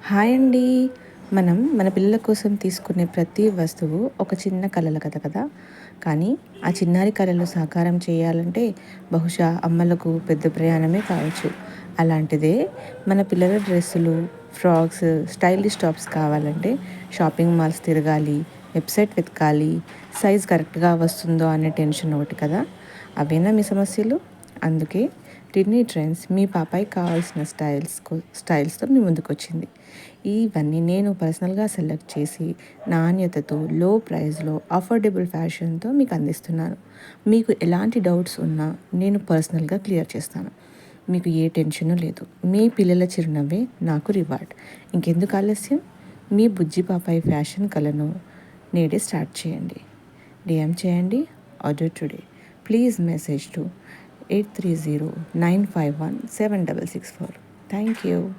Hi అండి. మనం మన పిల్లల కోసం తీసుకునే ప్రతి వస్తువు ఒక చిన్న కలల కథ కదా! కానీ ఆ చిన్నారి కలలు సాకారం చేయాలంటే బహుశా అమ్మలకు పెద్ద ప్రయాణమే కావచ్చు. అలాంటిదే మన పిల్లల డ్రెస్సులు, ఫ్రాక్స్, స్టైలిష్ టాప్స్ కావాలంటే షాపింగ్ మాల్స్ తిరగాలి, వెబ్‌సైట్ వెతకాలి, సైజ్ కరెక్ట్‌గా వస్తుందో అనే టెన్షన్ ఒకటి కదా! అవేనా మీ సమస్యలు? అందుకే టిన్నీ ట్రెండ్స్ మీ పాపాయికి కావాల్సిన స్టైల్స్‌తో మీ ముందుకొచ్చింది. ఇవన్నీ నేను పర్సనల్‌గా సెలెక్ట్ చేసి నాణ్యతతో, లో ప్రైస్‌లో, అఫోర్డబుల్ ఫ్యాషన్‌తో మీకు అందిస్తున్నాను. మీకు ఎలాంటి డౌట్స్ ఉన్నా నేను పర్సనల్‌గా క్లియర్ చేస్తాను. మీకు ఏ టెన్షను లేదు. మీ పిల్లల చిరునవ్వే నాకు రివార్డ్. ఇంకెందుకు ఆలస్యం? మీ బుజ్జి పాపాయి ఫ్యాషన్ కలను నేడే స్టార్ట్ చేయండి. డీఎం చేయండి. Order today. Please message to 8309517664. Thank you.